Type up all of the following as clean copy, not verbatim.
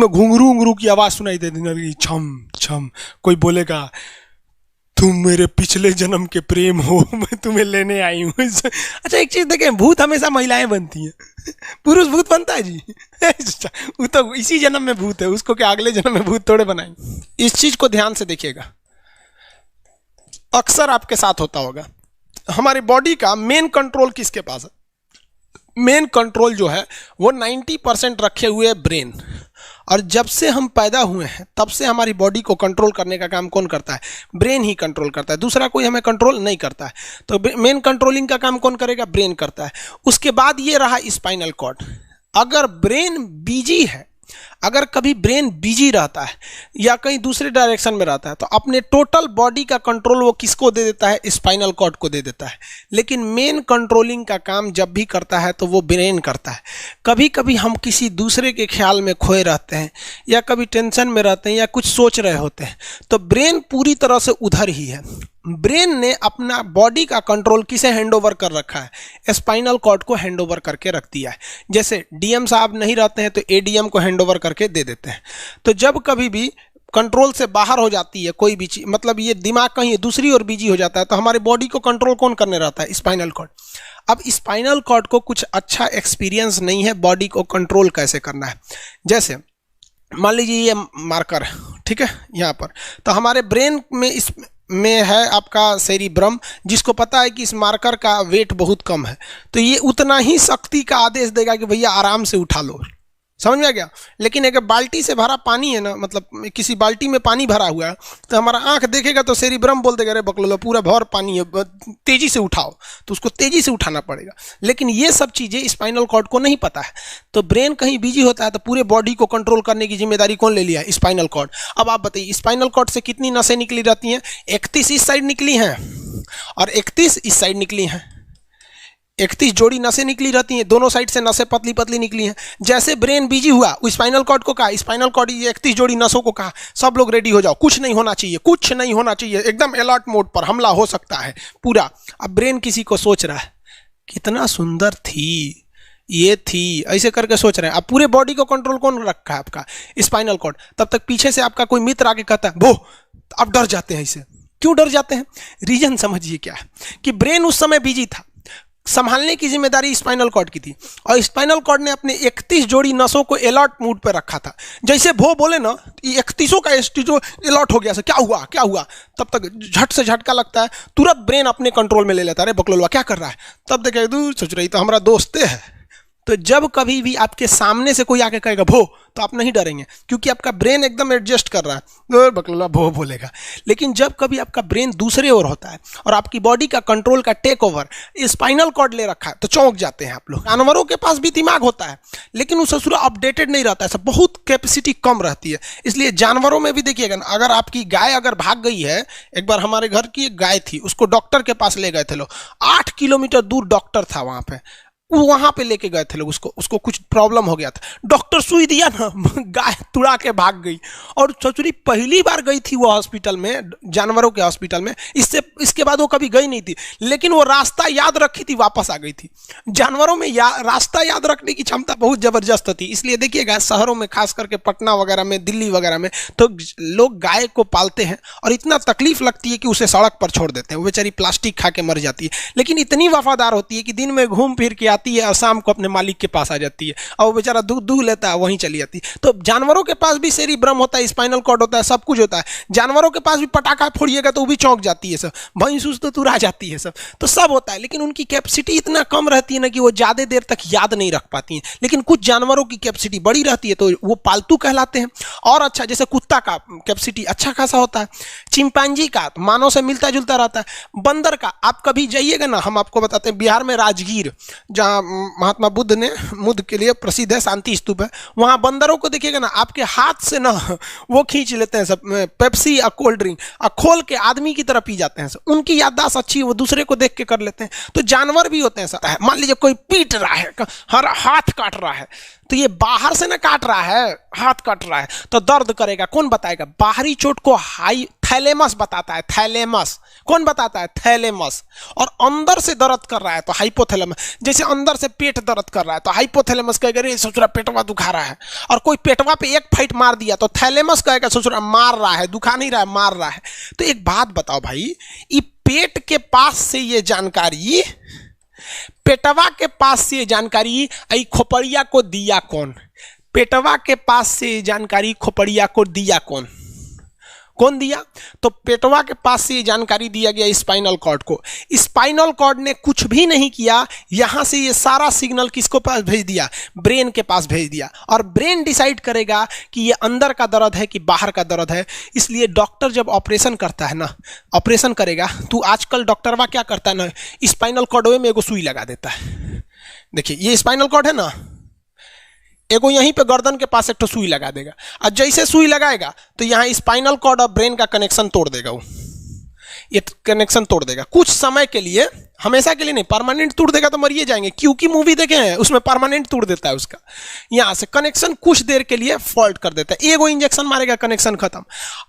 में घुंघरू घुंघरू की आवाज सुनाई देने लगी, छम छम। कोई बोलेगा तुम मेरे पिछले जन्म के प्रेम हो, मैं तुम्हें लेने आई हूँ। अच्छा एक चीज देखें, भूत हमेशा महिलाएं बनती हैं, पुरुष भूत बनता है जी? वो तो इसी जन्म में भूत है, उसको क्या अगले जन्म में भूत थोड़े बनाएंगे। इस चीज को ध्यान से देखिएगा, अक्सर आपके साथ होता होगा। हमारी बॉडी का मेन कंट्रोल किसके पास है? मेन कंट्रोल जो है वो 90% रखे हुए ब्रेन। और जब से हम पैदा हुए हैं तब से हमारी बॉडी को कंट्रोल करने का काम कौन करता है? ब्रेन ही कंट्रोल करता है, दूसरा कोई हमें कंट्रोल नहीं करता है। तो मेन कंट्रोलिंग का काम कौन करेगा? ब्रेन करता है। उसके बाद ये रहा स्पाइनल कॉर्ड। अगर ब्रेन बिजी है, अगर कभी ब्रेन बिजी रहता है या कहीं दूसरे डायरेक्शन में रहता है, तो अपने टोटल बॉडी का कंट्रोल वो किसको दे देता है? स्पाइनल कॉर्ड को दे देता है। लेकिन मेन कंट्रोलिंग का काम जब भी करता है तो वो ब्रेन करता है। कभी कभी हम किसी दूसरे के ख्याल में खोए रहते हैं या कभी टेंशन में रहते हैं या कुछ सोच रहे होते हैं, तो ब्रेन पूरी तरह से उधर ही है। ब्रेन ने अपना बॉडी का कंट्रोल किसे हैंडओवर कर रखा है? स्पाइनल कॉर्ड को हैंडओवर करके रख दिया है। जैसे डीएम साहब नहीं रहते हैं तो एडीएम को हैंडओवर करके दे देते हैं। तो जब कभी भी कंट्रोल से बाहर हो जाती है कोई भी चीज, मतलब ये दिमाग कहीं दूसरी ओर बिजी हो जाता है, तो हमारी बॉडी को कंट्रोल कौन करने रहता है? Spinal cord. अब स्पाइनल कॉर्ड को कुछ अच्छा एक्सपीरियंस नहीं है बॉडी को कंट्रोल कैसे करना है। जैसे मान लीजिए ये मार्कर, ठीक है, यहाँ पर, तो हमारे ब्रेन में इस में है आपका सेरिब्रम, जिसको पता है कि इस मार्कर का वेट बहुत कम है, तो ये उतना ही शक्ति का आदेश देगा कि भैया आराम से उठा लो। समझ में आ गया? लेकिन अगर बाल्टी से भरा पानी है ना, मतलब किसी बाल्टी में पानी भरा हुआ है, तो हमारा आंख देखेगा तो सेरिब्रम बोल देगा अरे बकलोला पूरा भर पानी है, तेजी से उठाओ, तो उसको तेजी से उठाना पड़ेगा। लेकिन ये सब चीज़ें स्पाइनल कॉर्ड को नहीं पता है। तो ब्रेन कहीं बिजी होता है तो पूरे बॉडी को कंट्रोल करने की जिम्मेदारी कौन ले लिया है? Spinal cord. अब आप बताइए स्पाइनल कॉर्ड से कितनी नसें निकली रहती हैं? 31 इस साइड निकली हैं और 31 इस साइड निकली हैं। 31 जोड़ी नसें निकली रहती हैं, दोनों साइड से नसें पतली पतली निकली हैं। जैसे ब्रेन बिजी हुआ, वो स्पाइनल कॉर्ड को कहा, स्पाइनल कॉर्ड 31 जोड़ी नसों को कहा सब लोग रेडी हो जाओ, कुछ नहीं होना चाहिए, कुछ नहीं होना चाहिए, एकदम अलर्ट मोड पर, हमला हो सकता है पूरा। अब ब्रेन किसी को सोच रहा है कितना सुंदर थी ये थी, ऐसे करके सोच रहे हैं। अब पूरे बॉडी को कंट्रोल कौन रखा है? आपका स्पाइनल कॉर्ड। तब तक पीछे से आपका कोई मित्र आके कहता है वो, अब डर जाते हैं। इसे क्यों डर जाते हैं? रीजन समझिए क्या है कि ब्रेन उस समय बिजी था, संभालने की जिम्मेदारी स्पाइनल कॉर्ड की थी, और स्पाइनल कॉर्ड ने अपने 31 जोड़ी नसों को अलर्ट मूड पर रखा था। जैसे वो बोले ना, 31 का जो अलर्ट हो गया, क्या हुआ क्या हुआ, तब तक झट से झटका लगता है, तुरंत ब्रेन अपने कंट्रोल में ले लेता है। अरे बकलोलवा क्या कर रहा है? तब देखे दूर सोच रही तो हमारा दोस्त है। तो जब कभी भी आपके सामने से कोई आके कहेगा भो, तो आप नहीं डरेंगे, क्योंकि आपका ब्रेन एकदम एडजस्ट कर रहा है, बकलोला भो बोलेगा। लेकिन जब कभी आपका ब्रेन दूसरे ओर होता है और आपकी बॉडी का कंट्रोल का टेक ओवर स्पाइनल कॉर्ड ले रखा है, तो चौंक जाते हैं आप लोग। जानवरों के पास भी दिमाग होता है, लेकिन वो ससुरा अपडेटेड नहीं रहता है, सब बहुत कैपेसिटी कम रहती है। इसलिए जानवरों में भी देखिएगा ना, अगर आपकी गाय अगर भाग गई है, एक बार हमारे घर की एक गाय थी, उसको डॉक्टर के पास ले गए थे लोग, 8 किलोमीटर दूर डॉक्टर था, वहां पे लेके गए थे लोग, उसको कुछ प्रॉब्लम हो गया था, डॉक्टर सुई दिया ना, गाय तुड़ा के भाग गई। और ससुरी पहली बार गई थी वो हॉस्पिटल में, जानवरों के हॉस्पिटल में, इसके बाद वो कभी गई नहीं थी, लेकिन वो रास्ता याद रखी थी, वापस आ गई थी। जानवरों में रास्ता याद रखने की क्षमता बहुत जबरदस्त होती है। इसलिए देखिएगा शहरों में, खास करके पटना वगैरह में, दिल्ली वगैरह में, तो लोग गाय को पालते हैं और इतना तकलीफ लगती है कि उसे सड़क पर छोड़ देते हैं, वो बेचारी प्लास्टिक खा के मर जाती है, लेकिन इतनी वफादार होती है कि दिन में घूम फिर के आती है और शाम को अपने मालिक के पास आ जाती है, और वो बेचारा दूध लेता है, वहीं चली जाती है। तो जानवरों के पास भी सेरिब्रम होता है, स्पाइनल कॉर्ड होता है, सब कुछ होता है। जानवरों के पास भी पटाखा फोड़िएगा तो वो भी चौंक जाती है, सब भैंस तो तुरा जाती है, सब तो सब होता है। लेकिन उनकी कैपेसिटी इतना कम रहती है ना कि वो ज्यादा देर तक याद नहीं रख पाती हैं। लेकिन कुछ जानवरों की कैपेसिटी बड़ी रहती है, तो वो पालतू कहलाते हैं। और अच्छा, जैसे कुत्ता का कैपेसिटी अच्छा खासा होता है, चिंपांजी का मानव से मिलता जुलता रहता है, बंदर का आप कभी जाइएगा ना, हम आपको बताते हैं, बिहार में राजगीर, जहाँ महात्मा बुद्ध के लिए प्रसिद्ध है, शांति स्तूप है, वहां बंदरों को देखिएगा ना, आपके हाथ से ना वो खींच लेते हैं सब पेप्सी या कोल्ड ड्रिंक, और खोल के आदमी की तरह पी जाते हैं सब। उनकी याददाश्त अच्छी है, वो दूसरे को देख के कर लेते हैं। तो जानवर भी होते हैं, मान लीजिए कोई पीट रहा है, हर हाथ काट रहा है, तो ये बाहर से ना काट रहा है, हाथ कट रहा है तो दर्द करेगा। कौन बताएगा? बाहरी चोट को हाई थैलेमस बताता है। थैलेमस कौन बताता है? थैलेमस। और अंदर से दर्द कर रहा है तो हाइपोथैलेमस। जैसे अंदर से पेट दर्द कर रहा है तो हाइपोथैलेमस कहेगा रे ससुरा पेटवा दुखा रहा है। और कोई पेटवा पे एक फाइट मार दिया तो थैलेमस कहेगा ससुरा मार रहा है, दुखा नहीं रहा है, मार रहा है। तो एक बात बताओ भाई, ये पेट के पास से ये जानकारी, पेटवा के पास से जानकारी आई खोपड़िया को दिया कौन? पेटवा के पास से जानकारी खोपड़िया को दिया कौन? कौन दिया? तो पेटवा के पास से जानकारी दिया गया स्पाइनल कॉर्ड को। स्पाइनल कॉर्ड ने कुछ भी नहीं किया, यहां से ये सारा सिग्नल किसको पास भेज दिया? ब्रेन के पास भेज दिया। और ब्रेन डिसाइड करेगा कि ये अंदर का दर्द है कि बाहर का दर्द है। इसलिए डॉक्टर जब ऑपरेशन करता है ना, ऑपरेशन करेगा तो आजकल डॉक्टरवा क्या करता है ना, स्पाइनल कॉर्ड में एगो सुई लगा देता है। देखिए ये स्पाइनल कॉर्ड है ना, एगो यहीं पे गर्दन के पास एक तो सुई लगा देगा। और जैसे सुई लगाएगा तो यहाँ स्पाइनल कॉर्ड और ब्रेन का कनेक्शन तोड़ देगा। वो ये कनेक्शन तोड़ देगा कुछ समय के लिए, हमेशा के लिए नहीं। परमानेंट तोड़ देगा तो मरिए जाएंगे, क्योंकि मूवी देखे हैं उसमें परमानेंट तोड़ देता है उसका। यहां से कनेक्शन कुछ देर के लिए फॉल्ट कर देता है, एगो इंजेक्शन मारेगा, कनेक्शन खत्म।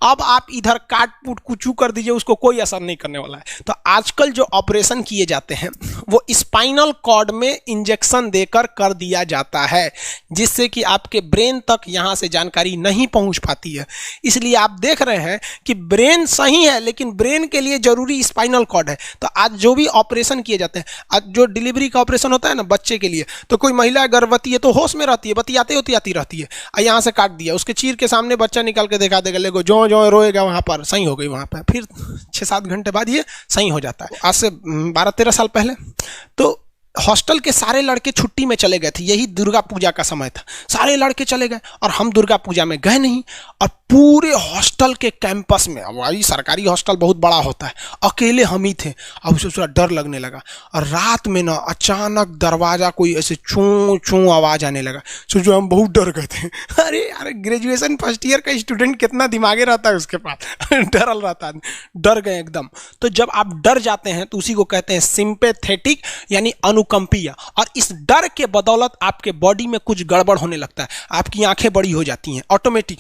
अब आप इधर काट पुट कुचू कर दीजिए, उसको कोई असर नहीं करने वाला है। तो आजकल जो ऑपरेशन किए जाते हैं वो स्पाइनल कॉर्ड में इंजेक्शन देकर कर दिया जाता है, जिससे कि आपके ब्रेन तक यहां से जानकारी नहीं पहुंच पाती है। इसलिए आप देख रहे हैं कि ब्रेन सही है लेकिन ब्रेन के लिए जरूरी स्पाइनल कॉर्ड है। तो आज जो भी ऑपरेशन किए जाते हैं, आज जो डिलीवरी का ऑपरेशन होता है ना बच्चे के लिए, तो कोई महिला गर्भवती है तो होश में रहती है, बतियाते होती रहती है, यहाँ से काट दिया, उसके चीर के सामने बच्चा निकाल के दिखा देगा, लेगो जो जो रोएगा वहां पर सही हो गई, वहां पर फिर 6-7 घंटे बाद ये सही हो जाता है। आज से 12-13 साल पहले तो हॉस्टल के सारे लड़के छुट्टी में चले गए थे, यही दुर्गा पूजा का समय था, सारे लड़के चले गए और हम दुर्गा पूजा में गए नहीं। और पूरे हॉस्टल के कैंपस में, अब वही सरकारी हॉस्टल बहुत बड़ा होता है, अकेले हम ही थे। अब उसे थोड़ा डर लगने लगा और रात में ना अचानक दरवाजा कोई ऐसे चूं चूं आवाज आने लगा। सोचो हम बहुत डर गए थे। अरे यार ग्रेजुएशन फर्स्ट ईयर का स्टूडेंट कितना दिमागे रहता है उसके पास, डरल रहता है, डर गए एकदम। तो जब आप डर जाते हैं तो उसी को कहते हैं सिंपैथेटिक यानी अनुकंपीय। और इस डर के बदौलत आपके बॉडी में कुछ गड़बड़ होने लगता है, आपकी आंखें बड़ी हो जाती हैं, ऑटोमेटिक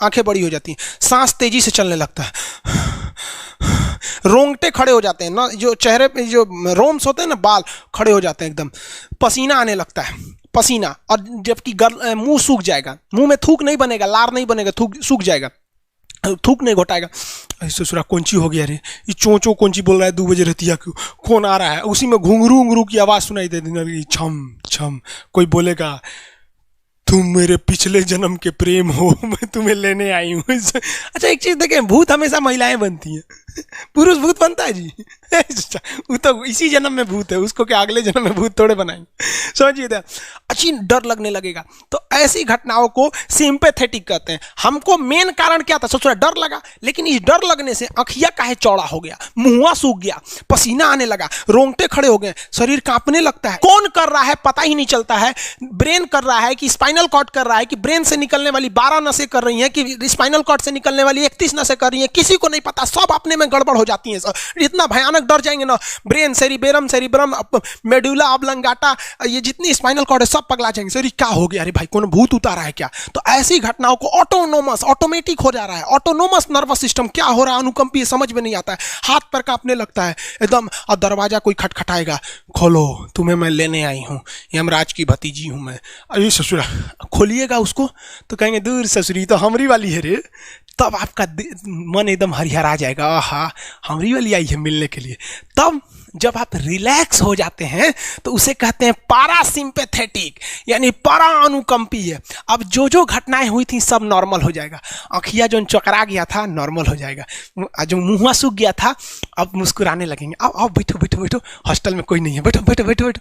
आंखें बड़ी हो जाती हैं, सांस तेजी से चलने लगता है, रोंगटे खड़े हो जाते हैं ना, जो चेहरे पे जो रोम्स होते हैं ना, बाल खड़े हो जाते हैं एकदम, पसीना आने लगता है, पसीना। और जबकि मुंह सूख जाएगा, मुंह में थूक नहीं बनेगा, लार नहीं बनेगा, थूक सूख जाएगा, थूक नहीं घोटाएगा। ससुरा कौन ची हो गया रे, ये चों चों कौन ची बोल रहा है 2 बजे रहती है, कौन आ रहा है? उसी में घुंघरू घुंघरू की आवाज सुनाई देती, छम छम। कोई बोलेगा तुम मेरे पिछले जन्म के प्रेम हो, मैं तुम्हें लेने आई हूँ। अच्छा एक चीज देखें, भूत हमेशा महिलाएं बनती हैं, पुरुष भूत बनता है जी? वो तो इसी जन्म में भूत है, उसको क्या अगले जन्म में भूत थोड़े बनाएंगे? समझिए, अच्छी डर लगने लगेगा। तो ऐसी घटनाओं को सिंपैथेटिक कहते हैं। हमको मेन कारण क्या था? सोचा डर लगा, लेकिन इस डर लगने से आँखिया काहे चौड़ा हो गया, मुंह सूख गया, पसीना आने लगा, रोंगटे खड़े हो गए, शरीर कांपने लगता है। कौन कर रहा है पता ही नहीं चलता है। ब्रेन कर रहा है कि स्पाइनल कॉर्ड कर रहा है कि ब्रेन से निकलने वाली 12 नसें कर रही हैं कि स्पाइनल कॉर्ड से निकलने वाली 31 नसें कर रही हैं, किसी को नहीं पता, सब अपने में गड़बड़ हो जाती है। इतना भयानक डर जाएंगे ना, ब्रेन, सेरिब्रम, मेडुला ऑब्लंगाटा, ये जितनी स्पाइनल कॉर्ड है सब पगला जाएंगे। सर क्या हो गया, अरे भाई कौन भूत उतारा है क्या? तो ऐसी घटनाओं को ऑटोनोमस, ऑटोमेटिक हो जा रहा है, ऑटोनोमस नर्वस सिस्टम क्या हो रहा है, अनुकंपीय, समझ में नहीं आता है, हाथ पर कांपने लगता है एकदम। और दरवाजा कोई खटखटाएगा, खोलो तुम्हें मैं लेने आई हूँ, यमराज की भतीजी हूँ मैं। अरे ससुरा, खोलिएगा उसको तो कहेंगे दूर ससुरी तो हमरी वाली है रे। तब आपका मन एकदम हरिहरा जाएगा, आहा हमरी वाली आई है मिलने के लिए। तब जब आप रिलैक्स हो जाते हैं तो उसे कहते हैं पारासिम्पैथेटिक यानी परा अनुकंपीय। अब जो जो घटनाएं हुई थी सब नॉर्मल हो जाएगा, आँखिया जो चकरा गया था नॉर्मल हो जाएगा, जो मुँह सूख गया था अब मुस्कुराने लगेंगे। अब बैठो बैठो बैठो, हॉस्टल में कोई नहीं है, बैठो बैठो बैठो बैठो।